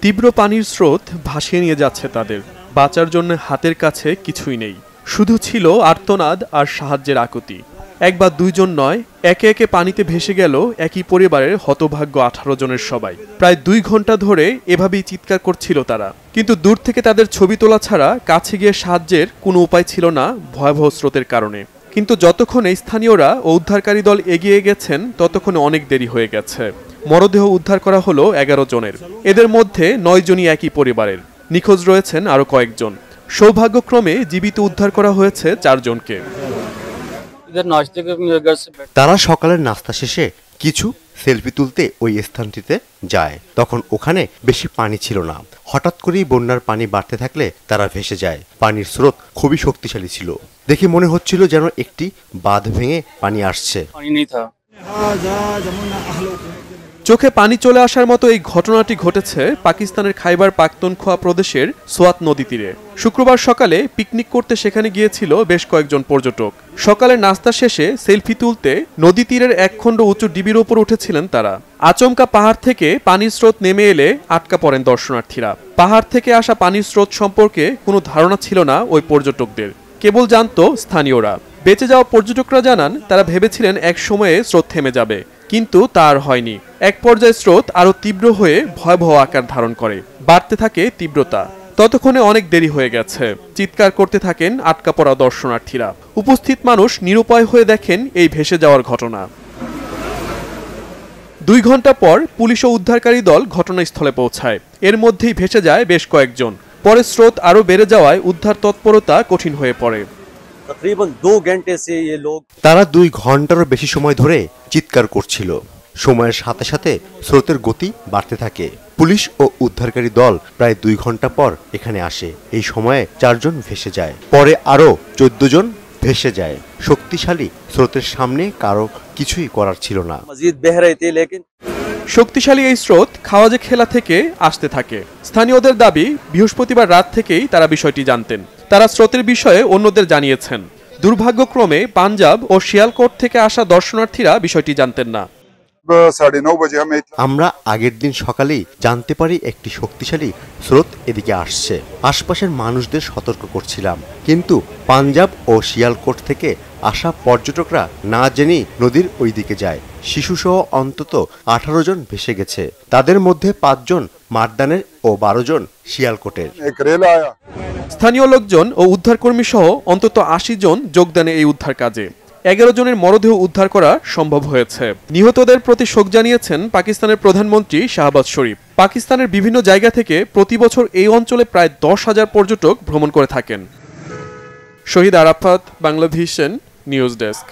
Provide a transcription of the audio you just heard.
তীব্র পানির স্রোত ভাসিয়ে নিয়ে যাচ্ছে তাদের। বাঁচার জন্য হাতের কাছে কিছুই নেই, শুধু ছিল আর্তনাদ আর সাহায্যের আকুতি। এক বা দুইজন নয়, একে একে পানিতে ভেসে গেল একই পরিবারের হতভাগ্য 18 জনের সবাই। প্রায় 2 ঘন্টা ধরে এভাবেই চিৎকার করছিল তারা, কিন্তু দূর থেকে তাদের ছবি তোলা ছাড়া কাছে গিয়ে সাহায্যের কোনো উপায় ছিল না ভয়াবহ স্রোতের কারণে। কিন্তু যতক্ষণে স্থানীয়রা ও উদ্ধারকারী দল এগিয়ে গেছেন ততক্ষণে অনেক দেরি হয়ে গেছে। মরদেহ উদ্ধার করা হলো 11 জনের। এদের মধ্যে 9 জনই একই পরিবারের। নিখোঁজ রয়েছেন আরো কয়েকজন। সৌভাগ্যক্রমে জীবিত উদ্ধার করা হয়েছে 4 জনকে। তারা সকালের নাস্তা শেষে কিছু সেলফি তুলতে ওই স্থানটিতে যায়। তখন ওখানে বেশি পানি ছিল না। হঠাৎ করেই বন্যার পানি বাড়তে থাকলে তারা ভেসে যায়। পানির স্রোত খুবই শক্তিশালী ছিল। দেখে মনে হচ্ছিল যেন একটি বাঁধ ভেঙে পানি আসছে। চোখে পানি চলে আসার মতো এই ঘটনাটি ঘটেছে পাকিস্তানের খাইবার পাখতুনখোয়া প্রদেশের সোয়াত নদী তীরে। শুক্রবার সকালে পিকনিক করতে সেখানে গিয়েছিল বেশ কয়েকজন পর্যটক। সকালের নাস্তা শেষে সেলফি তুলতে নদী তীরের একখণ্ড উঁচু ডিবির ওপর উঠেছিলেন তারা। আচমকা পাহাড় থেকে পানির স্রোত নেমে এলে আটকা পড়েন দর্শনার্থীরা। পাহাড় থেকে আসা পানির স্রোত সম্পর্কে কোনো ধারণা ছিল না ওই পর্যটকদের, কেবল জানতো স্থানীয়রা। বেঁচে যাওয়া পর্যটকরা জানান তারা ভেবেছিলেন এক সময়ে স্রোত থেমে যাবে, কিন্তু তা আর হয়নি। এক পর্যায়ে স্রোত আরো তীব্র হয়ে ভয়াবহ আকার ধারণ করে, বাড়তে থাকে তীব্রতা। ততক্ষণে অনেক দেরি হয়ে গেছে। চিৎকার করতে থাকেন আটকা পড়া দর্শনার্থীরা। উপস্থিত মানুষ নিরুপায় হয়ে দেখেন এই ভেসে যাওয়ার ঘটনা। 2 ঘন্টা পর পুলিশ ও উদ্ধারকারী দল ঘটনাস্থলে পৌঁছায়। এর মধ্যেই ভেসে যায় বেশ কয়েকজন। পরে স্রোত আরো বেড়ে যাওয়ায় উদ্ধার তৎপরতা কঠিন হয়ে পড়ে। তারা 2 ঘন্টারও বেশি সময় ধরে চিৎকার করছিল। সময়ের সাথে সাথে স্রোতের গতি বাড়তে থাকে। পুলিশ ও উদ্ধারকারী দল প্রায় 2 ঘন্টা পর এখানে আসে। এই সময়ে 4 জন ভেসে যায়। পরে আরো 14 জন ভেসে যায়। শক্তিশালী স্রোতের সামনে কারো কিছুই করার ছিল না। শক্তিশালী এই স্রোত খাওয়াজে খেলা থেকে আসতে থাকে। স্থানীয়দের দাবি বৃহস্পতিবার রাত থেকেই তারা বিষয়টি জানতেন। তারা স্রোতের বিষয়ে অন্যদের জানিয়েছেন। দুর্ভাগ্যক্রমে পাঞ্জাব ও শিয়ালকোট থেকে আসা দর্শনার্থীরা বিষয়টি জানতেন না। আমরা আগের দিন সকালেই জানতে পারি একটি শক্তিশালী স্রোত এদিকে আসছে। আশপাশের মানুষদের সতর্ক করছিলাম, কিন্তু পাঞ্জাব ও শিয়ালকোট থেকে আসা পর্যটকরা না জেনেই নদীর ওই দিকে যায়। শিশুসহ অন্তত 18 জন ভেসে গেছে। তাদের মধ্যে 5 জন মারদানের ও 12 জন শিয়ালকোটের। স্থানীয় লোকজন ও উদ্ধারকর্মী সহ অন্তত 80 জন যোগ দেন এই উদ্ধার কাজে। 11 জনের মরদেহ উদ্ধার করা সম্ভব হয়েছে। নিহতদের প্রতি শোক জানিয়েছেন পাকিস্তানের প্রধানমন্ত্রী শাহবাজ শরীফ। পাকিস্তানের বিভিন্ন জায়গা থেকে প্রতি বছর এই অঞ্চলে প্রায় 10,000 পর্যটক ভ্রমণ করে থাকেন। শহীদ আরাফাত, বাংলাভিশন নিউজ ডেস্ক।